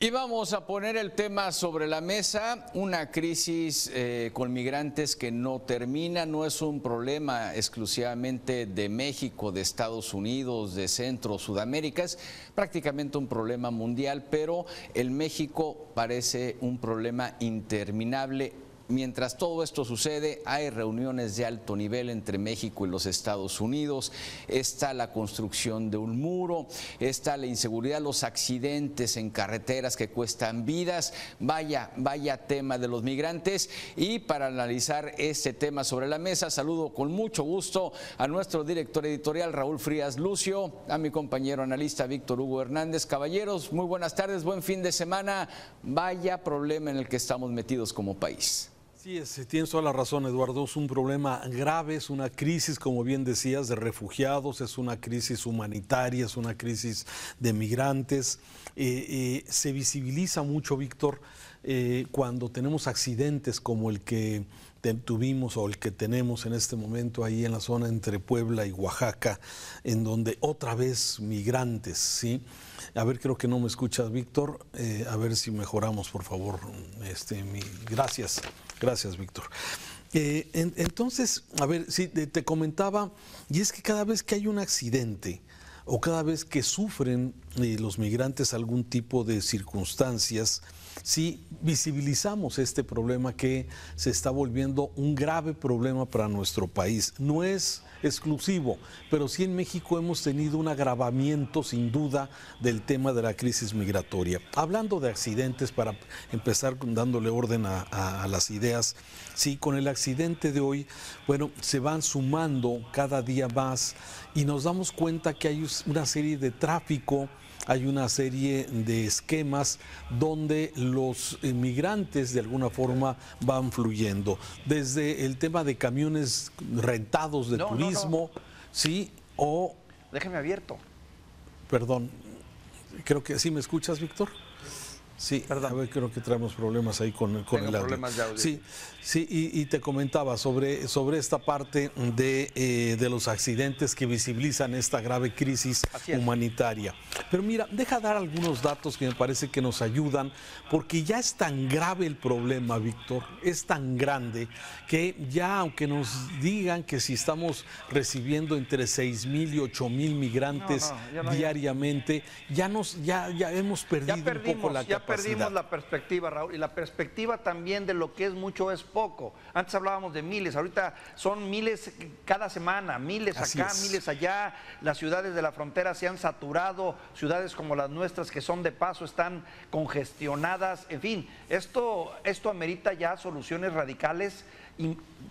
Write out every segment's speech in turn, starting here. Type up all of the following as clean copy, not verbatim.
Y vamos a poner el tema sobre la mesa, una crisis con migrantes que no termina, no es un problema exclusivamente de México, de Estados Unidos, de Centro, Sudamérica, es prácticamente un problema mundial, pero en México parece un problema interminable. Mientras todo esto sucede, hay reuniones de alto nivel entre México y los Estados Unidos, está la construcción de un muro, está la inseguridad, los accidentes en carreteras que cuestan vidas, vaya tema de los migrantes. Y para analizar este tema sobre la mesa, saludo con mucho gusto a nuestro director editorial Raúl Frías Lucio, a mi compañero analista Víctor Hugo Hernández. Caballeros, muy buenas tardes, buen fin de semana. Vaya problema en el que estamos metidos como país. Sí, tienes toda la razón, Eduardo, es un problema grave, es una crisis, como bien decías, de refugiados, es una crisis humanitaria, es una crisis de migrantes. Se visibiliza mucho, Víctor, cuando tenemos accidentes como el que tuvimos o el que tenemos en este momento ahí en la zona entre Puebla y Oaxaca, en donde otra vez migrantes, ¿sí? A ver, creo que no me escuchas, Víctor, a ver si mejoramos, por favor. Gracias. Gracias, Víctor. Entonces, a ver, sí, te comentaba, y es que cada vez que hay un accidente o cada vez que sufren los migrantes algún tipo de circunstancias, sí visibilizamos este problema que se está volviendo un grave problema para nuestro país. No es exclusivo, pero sí en México hemos tenido un agravamiento sin duda del tema de la crisis migratoria. Hablando de accidentes, para empezar dándole orden a las ideas, sí, con el accidente de hoy, bueno, se van sumando cada día más y nos damos cuenta que hay una serie de tráfico, hay una serie de esquemas donde los migrantes de alguna forma van fluyendo. Desde el tema de camiones rentados de turismo, sí, o... Déjame abierto. Perdón, creo que sí me escuchas, Víctor. Sí, perdón. A ver, creo que traemos problemas ahí con el audio. Problemas de audio. Sí, sí, y te comentaba sobre esta parte de los accidentes que visibilizan esta grave crisis humanitaria. Pero mira, deja dar algunos datos que me parece que nos ayudan, porque ya es tan grave el problema, Víctor, es tan grande que ya, aunque nos digan que si estamos recibiendo entre 6,000 y 8,000 migrantes diariamente, ya hemos perdido un poco la capacidad. Perdimos la perspectiva, Raúl, y la perspectiva también de lo que es mucho es poco. Antes hablábamos de miles, ahorita son miles cada semana, miles acá, miles allá. Las ciudades de la frontera se han saturado, ciudades como las nuestras que son de paso están congestionadas. En fin, esto amerita ya soluciones radicales,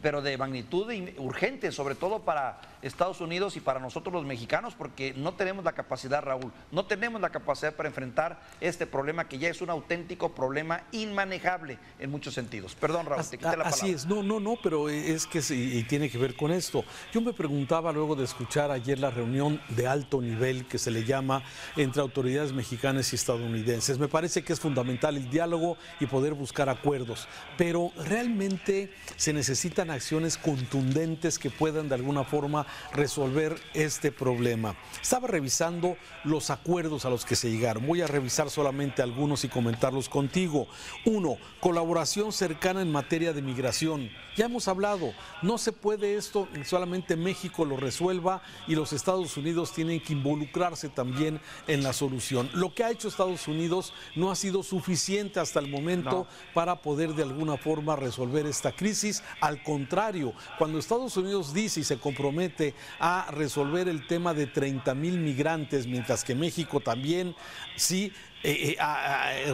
pero de magnitud urgente, sobre todo para Estados Unidos y para nosotros los mexicanos, porque no tenemos la capacidad, Raúl, no tenemos la capacidad para enfrentar este problema que ya es un auténtico problema inmanejable en muchos sentidos. Perdón, Raúl, te quité la palabra. Así es, no, pero es que sí, y tiene que ver con esto. Yo me preguntaba luego de escuchar ayer la reunión de alto nivel que se le llama entre autoridades mexicanas y estadounidenses. Me parece que es fundamental el diálogo y poder buscar acuerdos, pero realmente se necesitan acciones contundentes que puedan de alguna forma resolver este problema. Estaba revisando los acuerdos a los que se llegaron. Voy a revisar solamente algunos y comentarlos contigo. 1. Colaboración cercana en materia de migración. Ya hemos hablado, no se puede esto, solamente México lo resuelva y los Estados Unidos tienen que involucrarse también en la solución. Lo que ha hecho Estados Unidos no ha sido suficiente hasta el momento para poder de alguna forma resolver esta crisis. Al contrario, cuando Estados Unidos dice y se compromete a resolver el tema de 30,000 migrantes, mientras que México también sí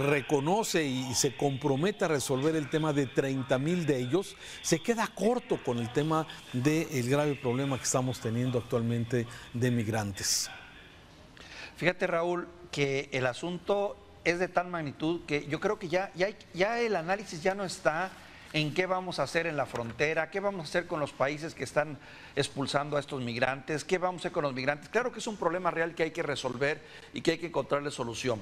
reconoce y se compromete a resolver el tema de 30,000 de ellos, se queda corto con el tema del grave problema que estamos teniendo actualmente de migrantes. Fíjate, Raúl, que el asunto es de tal magnitud que yo creo que ya el análisis ya no está en qué vamos a hacer en la frontera, qué vamos a hacer con los países que están expulsando a estos migrantes, qué vamos a hacer con los migrantes. Claro que es un problema real que hay que resolver y que hay que encontrarle solución.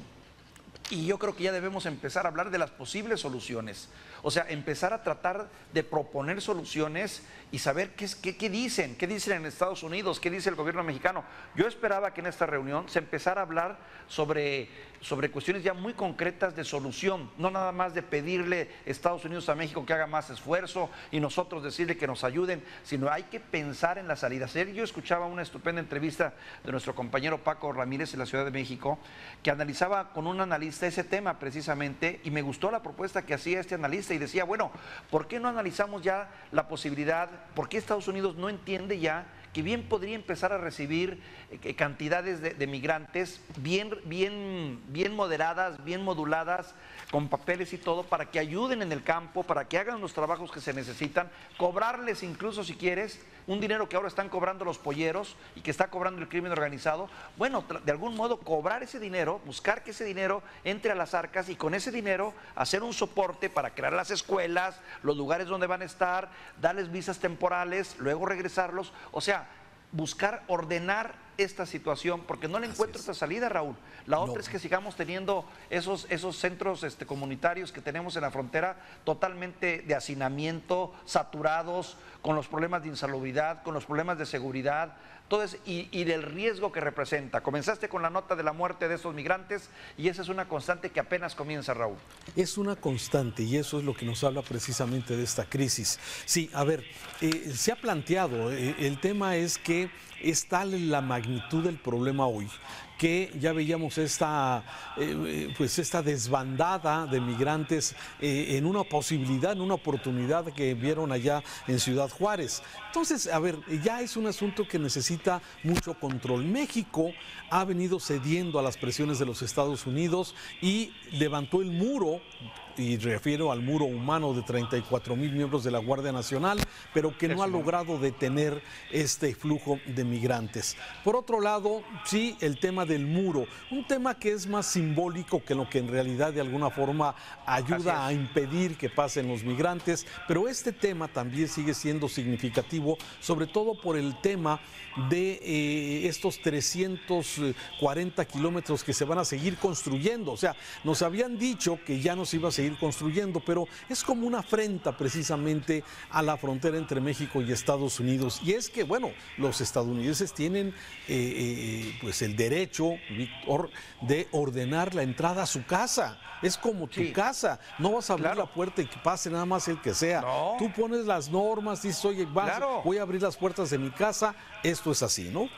Y yo creo que ya debemos empezar a hablar de las posibles soluciones. O sea, empezar a tratar de proponer soluciones y saber qué dicen en Estados Unidos, qué dice el gobierno mexicano. Yo esperaba que en esta reunión se empezara a hablar sobre cuestiones ya muy concretas de solución, no nada más de pedirle a Estados Unidos a México que haga más esfuerzo y nosotros decirle que nos ayuden, sino hay que pensar en las salidas. Ayer yo escuchaba una estupenda entrevista de nuestro compañero Paco Ramírez en la Ciudad de México, que analizaba con un analista ese tema precisamente, y me gustó la propuesta que hacía este analista y decía, bueno, ¿por qué no analizamos ya la posibilidad? ¿Por qué Estados Unidos no entiende ya que bien podría empezar a recibir cantidades de migrantes bien moderadas, bien moduladas, con papeles y todo, para que ayuden en el campo, para que hagan los trabajos que se necesitan, cobrarles incluso, si quieres, un dinero que ahora están cobrando los polleros y que está cobrando el crimen organizado? Bueno, de algún modo cobrar ese dinero, buscar que ese dinero entre a las arcas y con ese dinero hacer un soporte para crear las escuelas, los lugares donde van a estar, darles visas temporales, luego regresarlos. O sea, buscar ordenar esta situación, porque no le encuentro esta salida, Raúl. La otra es que sigamos teniendo esos centros comunitarios que tenemos en la frontera totalmente de hacinamiento, saturados, con los problemas de insalubridad, con los problemas de seguridad, todo eso, y del riesgo que representa. Comenzaste con la nota de la muerte de esos migrantes y esa es una constante que apenas comienza, Raúl. Es una constante y eso es lo que nos habla precisamente de esta crisis. Sí, a ver, se ha planteado, el tema es que es tal la magnitud del problema hoy que ya veíamos esta desbandada de migrantes en una posibilidad, en una oportunidad que vieron allá en Ciudad Juárez. Entonces, a ver, ya es un asunto que necesita mucho control. México ha venido cediendo a las presiones de los Estados Unidos y levantó el muro, y refiero al muro humano de 34,000 miembros de la Guardia Nacional, pero que no ha logrado detener este flujo de migrantes. Por otro lado, sí, el tema del muro, un tema que es más simbólico que lo que en realidad de alguna forma ayuda a impedir que pasen los migrantes, pero este tema también sigue siendo significativo, sobre todo por el tema de estos 340 kilómetros que se van a seguir construyendo. O sea, nos habían dicho que ya no se iba a seguir construyendo, pero es como una afrenta precisamente a la frontera entre México y Estados Unidos. Y es que, bueno, los estadounidenses tienen pues el derecho, Víctor, de ordenar la entrada a su casa. Es como tu casa, no vas a abrir la puerta y que pase nada más el que sea. No. Tú pones las normas, dices, oye, voy a abrir las puertas de mi casa, esto es así, ¿no?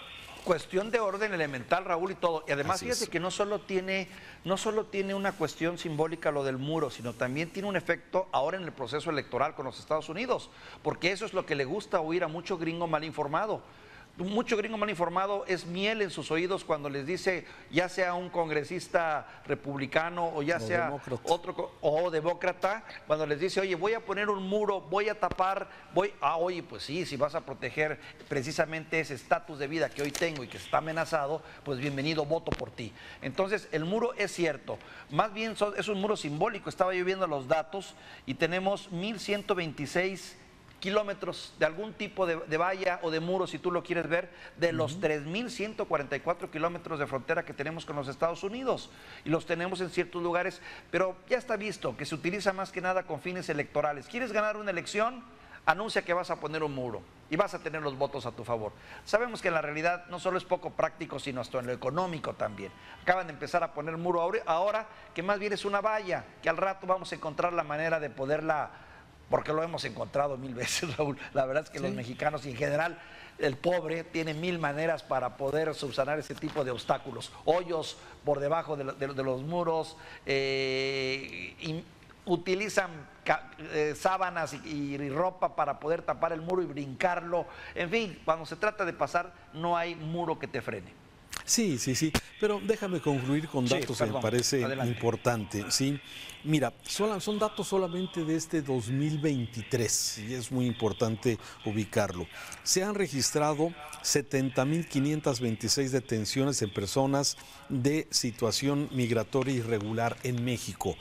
Cuestión de orden elemental, Raúl, y todo. Y además, fíjate que no solo tiene una cuestión simbólica lo del muro, sino también tiene un efecto ahora en el proceso electoral con los Estados Unidos, porque eso es lo que le gusta oír a mucho gringo mal informado. Mucho gringo mal informado es miel en sus oídos cuando les dice, ya sea un congresista republicano o ya sea otro o demócrata, cuando les dice, oye, voy a poner un muro, voy a tapar, oye, pues sí, si vas a proteger precisamente ese estatus de vida que hoy tengo y que está amenazado, pues bienvenido, voto por ti. Entonces, el muro es cierto, más bien es un muro simbólico. Estaba yo viendo los datos y tenemos 1,126 kilómetros de algún tipo de valla o de muro, si tú lo quieres ver, de los 3,144 kilómetros de frontera que tenemos con los Estados Unidos, y los tenemos en ciertos lugares, pero ya está visto que se utiliza más que nada con fines electorales. ¿Quieres ganar una elección? Anuncia que vas a poner un muro y vas a tener los votos a tu favor. Sabemos que en la realidad no solo es poco práctico, sino hasta en lo económico también. Acaban de empezar a poner muro ahora, que más bien es una valla, que al rato vamos a encontrar la manera de poderla, porque lo hemos encontrado 1000 veces, Raúl. La verdad es que los mexicanos y en general el pobre tiene 1000 maneras para poder subsanar ese tipo de obstáculos. Hoyos por debajo de los muros, utilizan sábanas y ropa para poder tapar el muro y brincarlo. En fin, cuando se trata de pasar, no hay muro que te frene. Sí, pero déjame concluir con datos que me parece importante, ¿sí? Mira, son datos solamente de este 2023 y es muy importante ubicarlo. Se han registrado 70,526 detenciones en personas de situación migratoria irregular en México.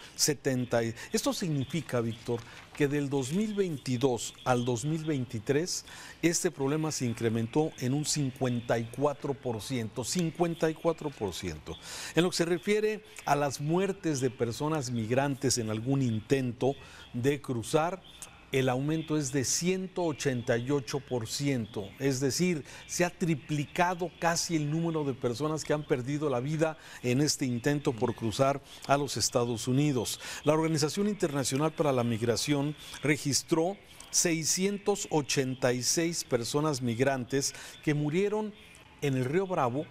Esto significa, Víctor, que del 2022 al 2023 este problema se incrementó en un 54%. 54%. En lo que se refiere a las muertes de personas migrantes en algún intento de cruzar, el aumento es de 188%, es decir, se ha triplicado casi el número de personas que han perdido la vida en este intento por cruzar a los Estados Unidos. La Organización Internacional para la Migración registró 686 personas migrantes que murieron en el Río Bravo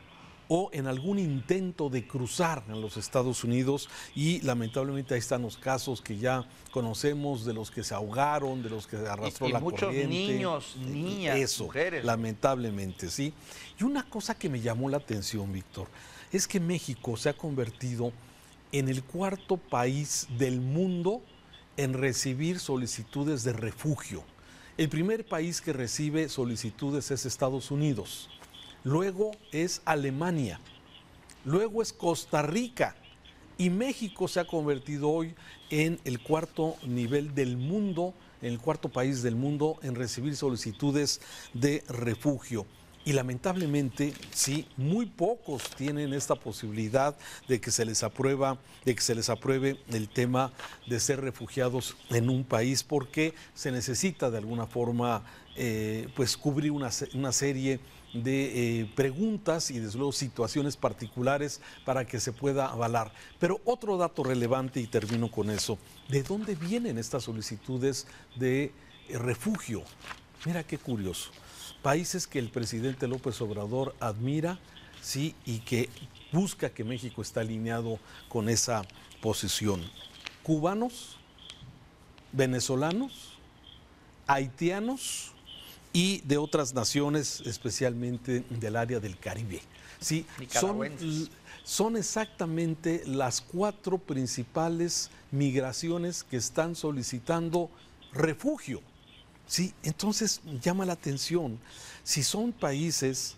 o en algún intento de cruzar a los Estados Unidos, y lamentablemente ahí están los casos que ya conocemos, de los que se ahogaron, de los que arrastró la corriente. Y muchos niños, niñas, mujeres. Lamentablemente, sí. Y una cosa que me llamó la atención, Víctor, es que México se ha convertido en el cuarto país del mundo en recibir solicitudes de refugio. El primer país que recibe solicitudes es Estados Unidos. Luego es Alemania, luego es Costa Rica, y México se ha convertido hoy en el cuarto nivel del mundo, en el cuarto país del mundo en recibir solicitudes de refugio. Y lamentablemente, sí, muy pocos tienen esta posibilidad de que se les apruebe el tema de ser refugiados en un país, porque se necesita de alguna forma pues cubrir una serie de preguntas y desde luego situaciones particulares para que se pueda avalar. Pero otro dato relevante, y termino con eso: ¿de dónde vienen estas solicitudes de refugio? Mira qué curioso. Países que el presidente López Obrador admira, sí, y que busca que México está alineado con esa posición. Cubanos, venezolanos, haitianos y de otras naciones, especialmente del área del Caribe. Sí, son exactamente las 4 principales migraciones que están solicitando refugio. Sí, entonces llama la atención, si son países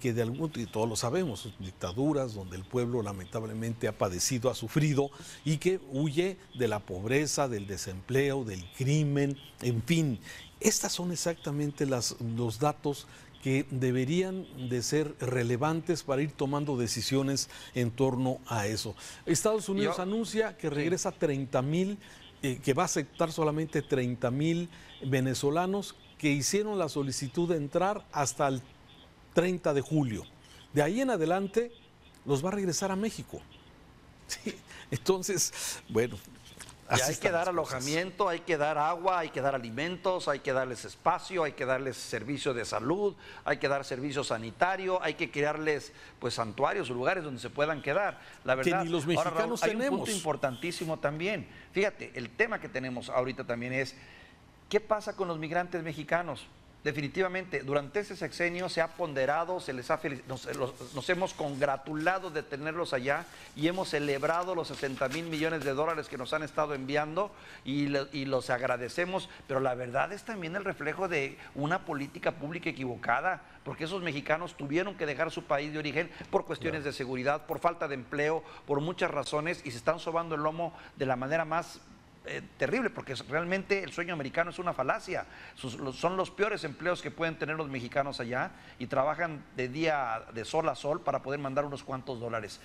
que de algún, y todos lo sabemos, dictaduras donde el pueblo lamentablemente ha padecido, ha sufrido, y que huye de la pobreza, del desempleo, del crimen, en fin. Estas son exactamente los datos que deberían de ser relevantes para ir tomando decisiones en torno a eso. Estados Unidos anuncia que regresa 30,000, que va a aceptar solamente 30,000 venezolanos que hicieron la solicitud de entrar hasta el 30 de julio. De ahí en adelante los va a regresar a México. Sí, entonces, bueno. Y hay que dar alojamiento, hay que dar agua, hay que dar alimentos, hay que darles espacio, hay que darles servicio de salud, hay que dar servicio sanitario, hay que crearles pues santuarios o lugares donde se puedan quedar. La verdad, que ni los mexicanos ahora, Raúl, hay tenemos. un punto importantísimo también. Fíjate, el tema que tenemos ahorita también es, ¿qué pasa con los migrantes mexicanos? Definitivamente, durante ese sexenio se ha ponderado, nos hemos congratulado de tenerlos allá y hemos celebrado los 60,000 millones de dólares que nos han estado enviando y los agradecemos, pero la verdad es también el reflejo de una política pública equivocada, porque esos mexicanos tuvieron que dejar su país de origen por cuestiones de seguridad, por falta de empleo, por muchas razones, y se están sobando el lomo de la manera más terrible, porque realmente el sueño americano es una falacia. Son los peores empleos que pueden tener los mexicanos allá, y trabajan de sol a sol para poder mandar unos cuantos dólares.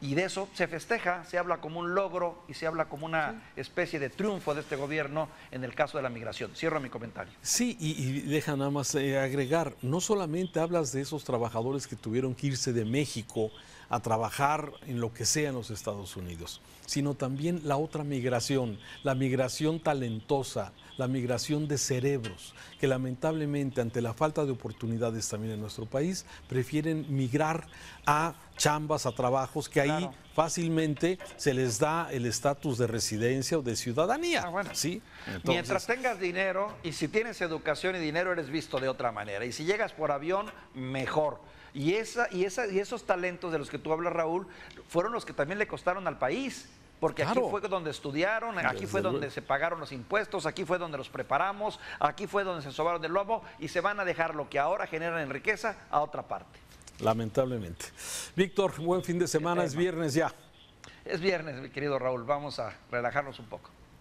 Y de eso se festeja, se habla como un logro y se habla como una especie de triunfo de este gobierno en el caso de la migración. Cierro mi comentario. Sí, y deja nada más agregar, no solamente hablas de esos trabajadores que tuvieron que irse de México a trabajar en lo que sea en los Estados Unidos, sino también la otra migración, la migración talentosa, la migración de cerebros, que lamentablemente ante la falta de oportunidades también en nuestro país, prefieren migrar a chambas, a trabajos que ahí fácilmente se les da el estatus de residencia o de ciudadanía. Bueno. ¿Sí? Entonces, mientras tengas dinero, y si tienes educación y dinero, eres visto de otra manera. Y si llegas por avión, mejor. Y esos talentos de los que tú hablas, Raúl, fueron los que también le costaron al país. Porque aquí fue donde estudiaron, aquí fue donde se pagaron los impuestos, aquí fue donde los preparamos, aquí fue donde se sobaron del lomo, y se van a dejar lo que ahora generan en riqueza a otra parte. Lamentablemente. Víctor, buen fin de semana, es viernes ya. Es viernes, mi querido Raúl, vamos a relajarnos un poco.